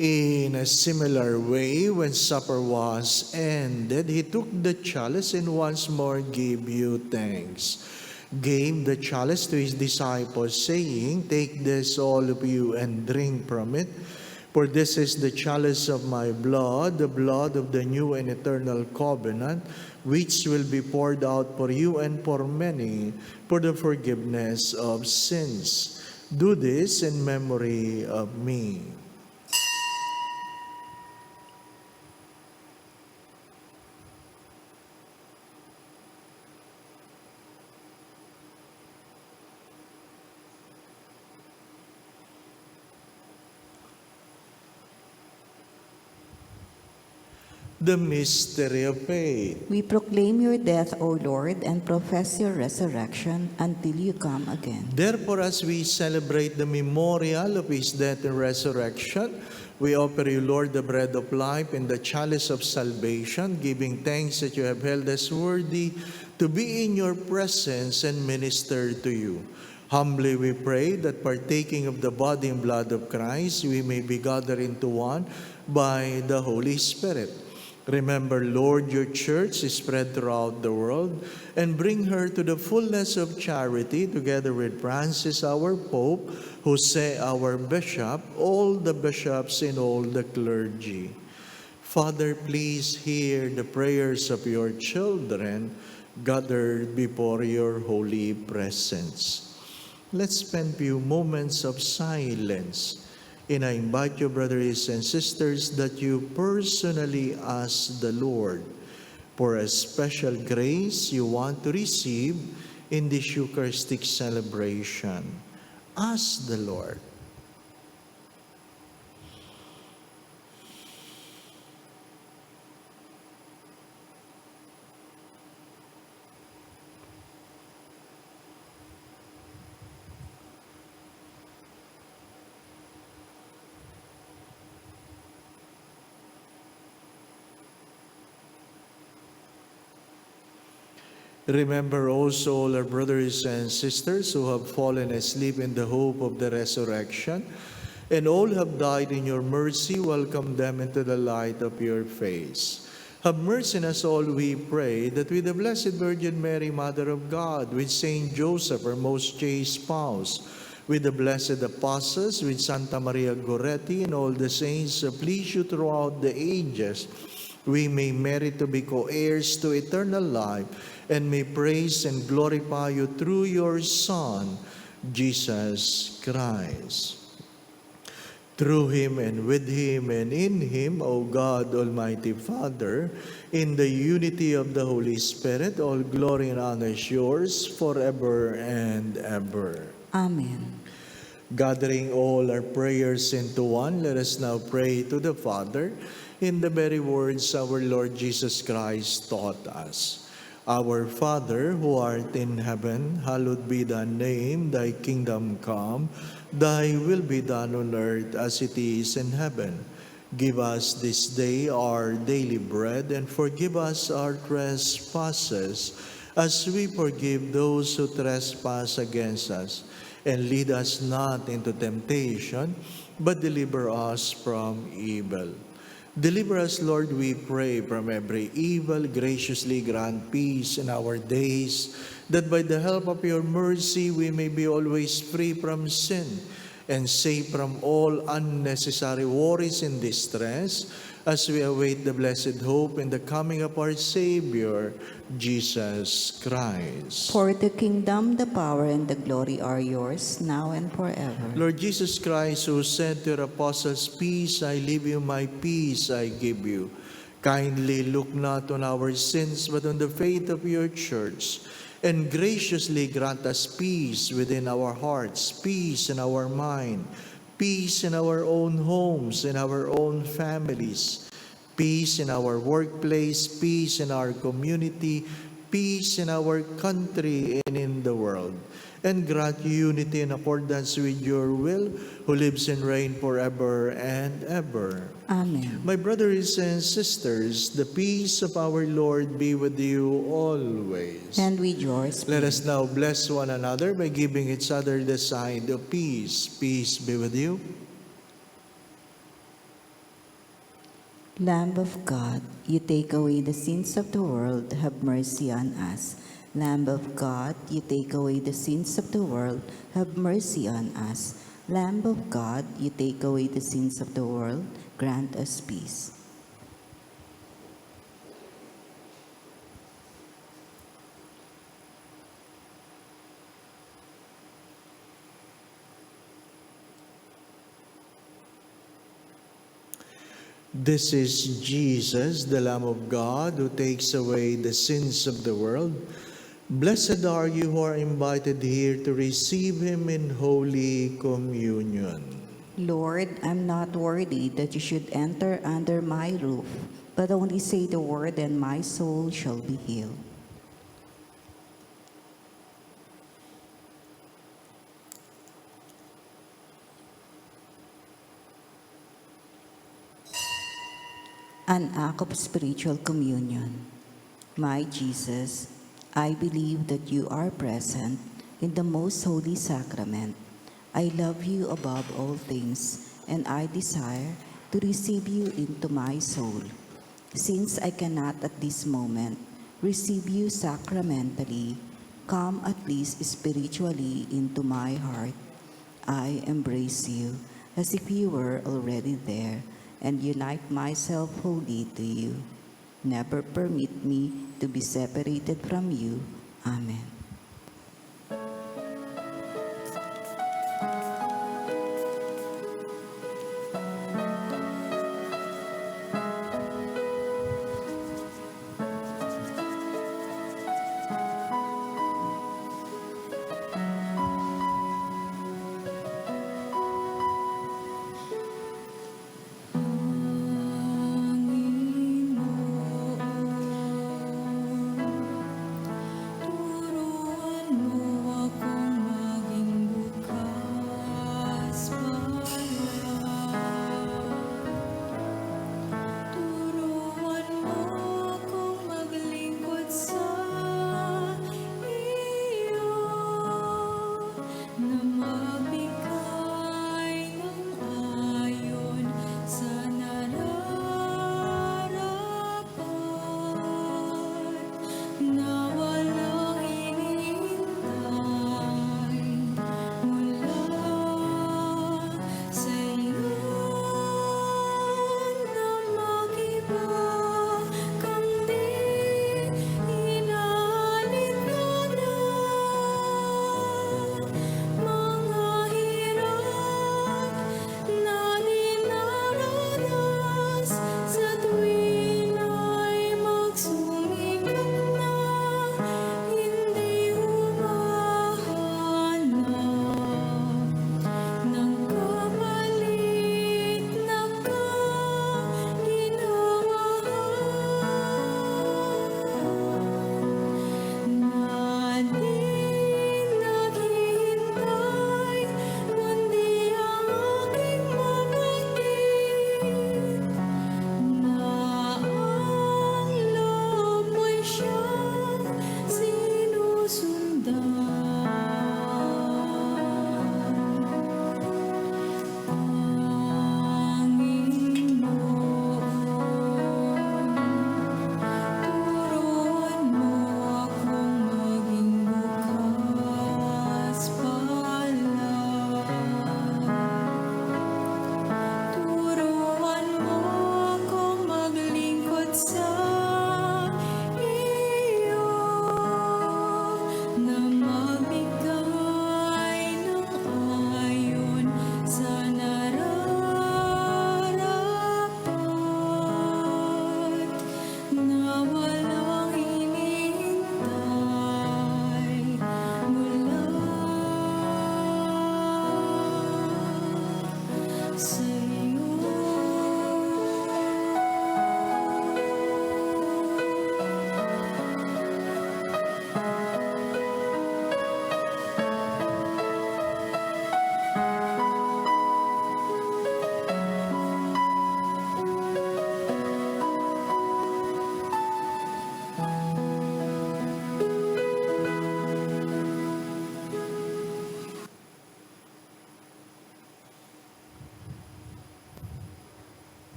In a similar way, when supper was ended, he took the chalice and once more gave you thanks. Gave the chalice to his disciples, saying, "Take this, all of you, and drink from it. For this is the chalice of my blood, the blood of the new and eternal covenant, which will be poured out for you and for many for the forgiveness of sins. Do this in memory of me." The mystery of faith. We proclaim your death, O Lord, and profess your resurrection until you come again. Therefore, as we celebrate the memorial of his death and resurrection, we offer you, Lord, the bread of life and the chalice of salvation, giving thanks that you have held us worthy to be in your presence and minister to you. Humbly we pray that partaking of the body and blood of Christ, we may be gathered into one by the Holy Spirit. Remember, Lord, your church is spread throughout the world, and bring her to the fullness of charity, together with Francis, our Pope, Jose, our Bishop, all the bishops and all the clergy. Father, please hear the prayers of your children gathered before your holy presence. Let's spend a few moments of silence. And I invite you, brothers and sisters, that you personally ask the Lord for a special grace you want to receive in this Eucharistic celebration. Ask the Lord. Remember also all our brothers and sisters who have fallen asleep in the hope of the resurrection, and all have died in your mercy. Welcome them into the light of your face. Have mercy on us all, we pray, that with the Blessed Virgin Mary, Mother of God, with Saint Joseph, her most chaste spouse, with the blessed apostles, with Santa Maria Goretti, and all the saints who please you throughout the ages, we may merit to be co-heirs to eternal life, and may praise and glorify you through your Son, Jesus Christ. Through him and with him and in him, O God, Almighty Father, in the unity of the Holy Spirit, all glory and honor is yours forever and ever. Amen. Gathering all our prayers into one, let us now pray to the Father in the very words our Lord Jesus Christ taught us. Our Father, who art in heaven, hallowed be thy name. Thy kingdom come, thy will be done on earth as it is in heaven. Give us this day our daily bread, and forgive us our trespasses, as we forgive those who trespass against us. And lead us not into temptation, but deliver us from evil. Deliver us, Lord, we pray, from every evil. Graciously grant peace in our days, that by the help of your mercy we may be always free from sin and safe from all unnecessary worries and distress, as we await the blessed hope and the coming of our Savior, Jesus Christ. For the kingdom, the power, and the glory are yours, now and forever. Lord Jesus Christ, who said to your apostles, "Peace I leave you, my peace I give you," kindly look not on our sins, but on the faith of your church, and graciously grant us peace within our hearts, peace in our mind, peace in our own homes, in our own families, peace in our workplace, peace in our community, peace in our country and in the world. And grant unity in accordance with your will, who lives and reigns forever and ever. Amen. My brothers and sisters, the peace of our Lord be with you always. And with yours, Let us now bless one another by giving each other the sign of peace. Peace be with you. Lamb of God, you take away the sins of the world, have mercy on us. Lamb of God, you take away the sins of the world, have mercy on us. Lamb of God, you take away the sins of the world, grant us peace. This is Jesus, the Lamb of God, who takes away the sins of the world. Blessed are you who are invited here to receive him in Holy Communion. Lord, I'm not worthy that you should enter under my roof, but only say the word and my soul shall be healed. An act of spiritual communion. My Jesus, I believe that you are present in the most holy sacrament. I love you above all things, and I desire to receive you into my soul. Since I cannot at this moment receive you sacramentally, come at least spiritually into my heart. I embrace you as if you were already there, and unite myself wholly to you. Never permit me to be separated from you. Amen.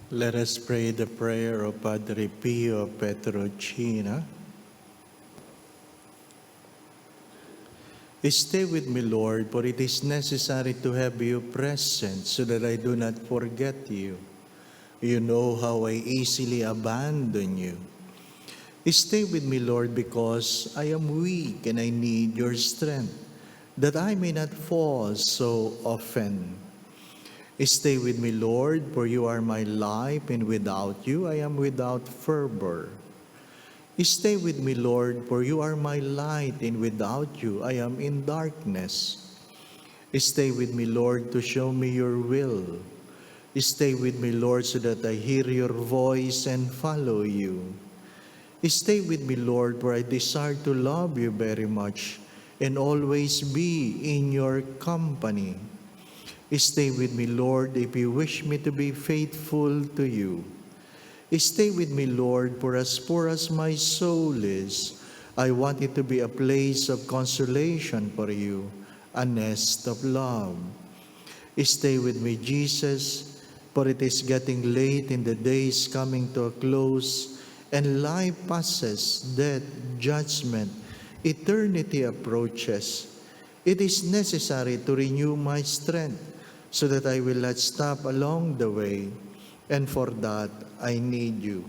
Let us pray the prayer of Padre Pio Petrocina. Stay with me, Lord, for it is necessary to have you present so that I do not forget you. You know how I easily abandon you. Stay with me, Lord, because I am weak and I need your strength, that I may not fall so often. Stay with me, Lord, for you are my life, and without you I am without fervor. Stay with me, Lord, for you are my light, and without you I am in darkness. Stay with me, Lord, to show me your will. Stay with me, Lord, so that I hear your voice and follow you. Stay with me, Lord, for I desire to love you very much and always be in your company. Stay with me, Lord, if you wish me to be faithful to you. Stay with me, Lord, for as poor as my soul is, I want it to be a place of consolation for you, a nest of love. Stay with me, Jesus, for it is getting late and the day is coming to a close, and life passes, death, judgment, eternity approaches. It is necessary to renew my strength so that I will not stop along the way, and for that I need you.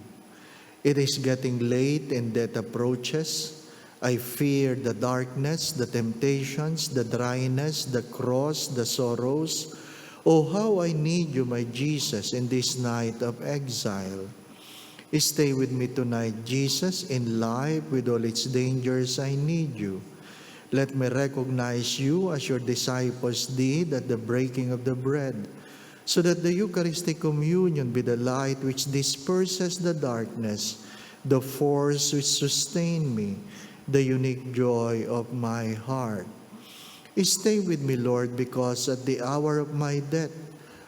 It is getting late and death approaches. I fear the darkness, the temptations, the dryness, the cross, the sorrows. Oh, how I need you, my Jesus, in this night of exile. Stay with me tonight, Jesus, in life with all its dangers. I need you. Let me recognize you as your disciples did at the breaking of the bread, so that the Eucharistic communion be the light which disperses the darkness, the force which sustains me, the unique joy of my heart. Stay with me, Lord, because at the hour of my death,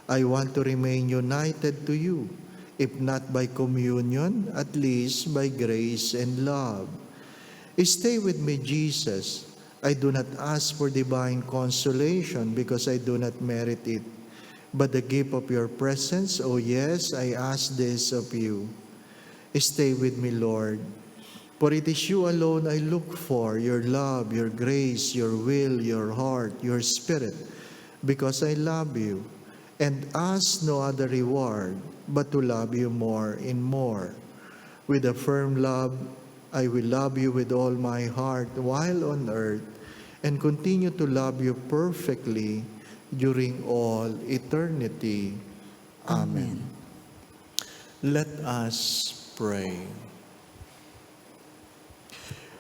I want to remain united to you, if not by communion, at least by grace and love. Stay with me, Jesus. I do not ask for divine consolation because I do not merit it, but the gift of your presence. Oh yes, I ask this of you. Stay with me, Lord, for it is you alone I look for, your love, your grace, your will, your heart, your spirit, because I love you and ask no other reward but to love you more and more. With a firm love, I will love you with all my heart while on earth, and continue to love you perfectly during all eternity. Amen. Let us pray.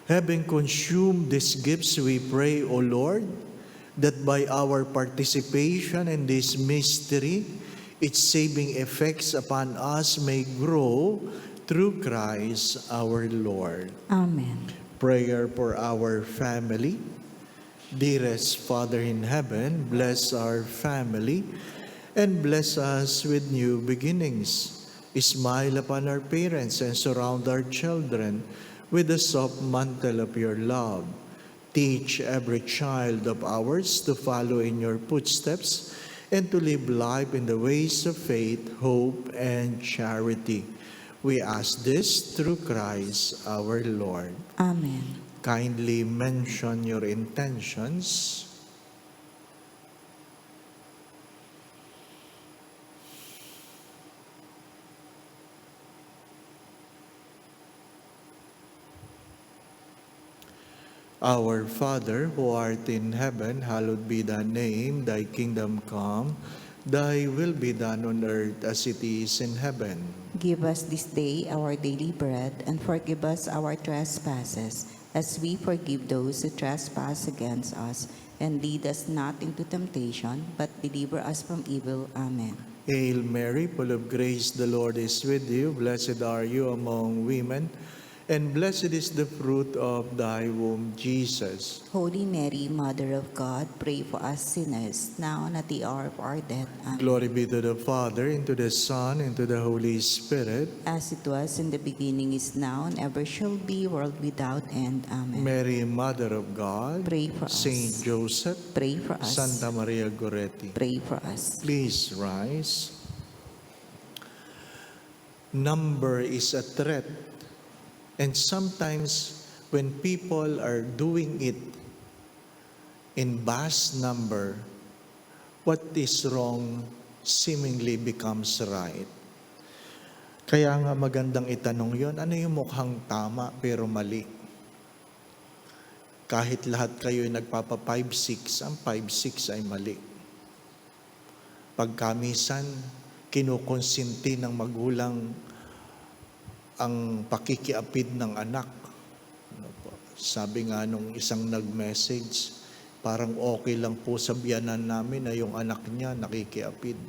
Having consumed these gifts, we pray, O Lord, that by our participation in this mystery, its saving effects upon us may grow through Christ our Lord. Amen. Prayer for our family. Dearest Father in heaven, bless our family and bless us with new beginnings. Smile upon our parents and surround our children with the soft mantle of your love. Teach every child of ours to follow in your footsteps and to live life in the ways of faith, hope, and charity. We ask this through Christ our Lord. Amen. Kindly mention your intentions. Our Father, who art in heaven, hallowed be thy name. Thy kingdom come, thy will be done on earth as it is in heaven. Give us this day our daily bread, and forgive us our trespasses, as we forgive those who trespass against us. And lead us not into temptation, but deliver us from evil. Amen. Hail Mary, full of grace, the Lord is with you. Blessed are you among women, and blessed is the fruit of thy womb, Jesus. Holy Mary, Mother of God, pray for us sinners, now and at the hour of our death. Amen. Glory be to the Father, and to the Son, and to the Holy Spirit. As it was in the beginning, is now, and ever shall be, world without end. Amen. Mary, Mother of God, Pray for us. Saint Joseph, Pray for us. Santa Maria Goretti. Pray for us. Please rise. number is a threat. And sometimes when people are doing it in vast number, what is wrong seemingly becomes right. Kaya nga magandang itanong yon, ano yung mukhang tama pero mali? Kahit lahat kayo ay nagpapa 5-6, ang 5-6 ay mali. Pagkamisan, kinukonsinti ng magulang ang pakikiapid ng anak. Sabi nga nung isang nag-message, parang okay lang po sa biyanan namin na yung anak niya nakikiapid.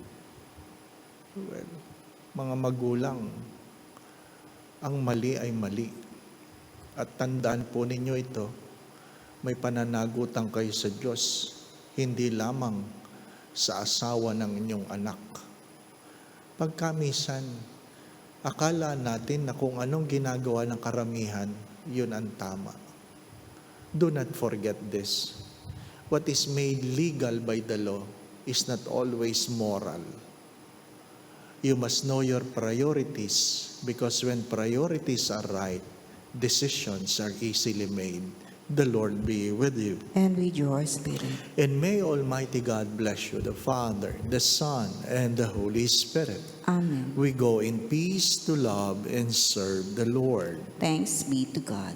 Well, mga magulang, ang mali ay mali. At tandaan po ninyo ito, may pananagutan kayo sa Diyos, hindi lamang sa asawa ng inyong anak. Pagkamisan, akala natin na kung anong ginagawa ng karamihan, yun ang tama. Do not forget this. What is made legal by the law is not always moral. You must know your priorities, because when priorities are right, decisions are easily made. The Lord be with you. And with your spirit. And may Almighty God bless you, the Father, the Son, and the Holy Spirit. Amen. We go in peace to love and serve the Lord. Thanks be to God.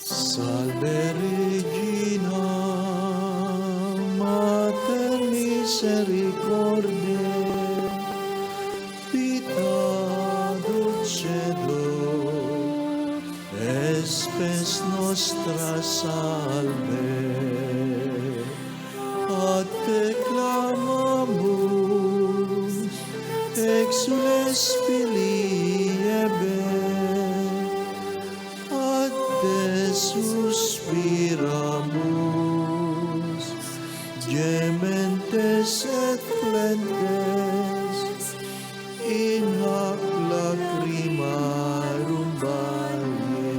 Salve Regina, Mater Misericordiae, Vita dulcedo, espes nostra salve, a te clamamus, exules filii Ebe, suspiramus, gementes et flentes, in hoc lacrimarum valle.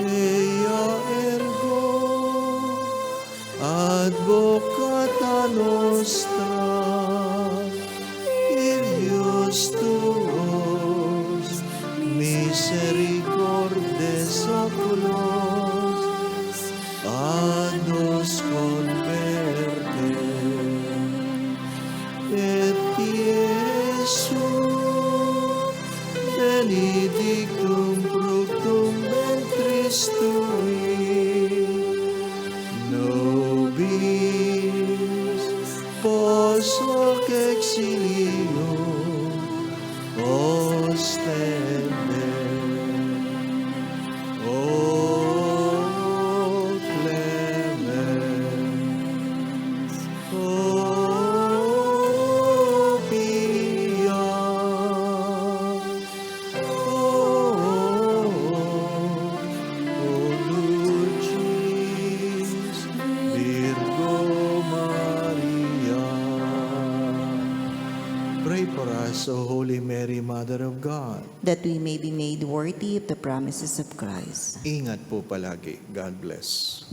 Ea ergo, advocata nostra, Ilius tuos, misericordes oculos, a nos converte, et Iesu benedictum fructum ventris tui, nobis pos hoc exilium ostende. O clemens, O pia, O dulcis Virgo Maria. Pray for us, O Holy Mary, Mother of God. That we may be made worthy of the promises of Christ. Ingat po palagi. God bless.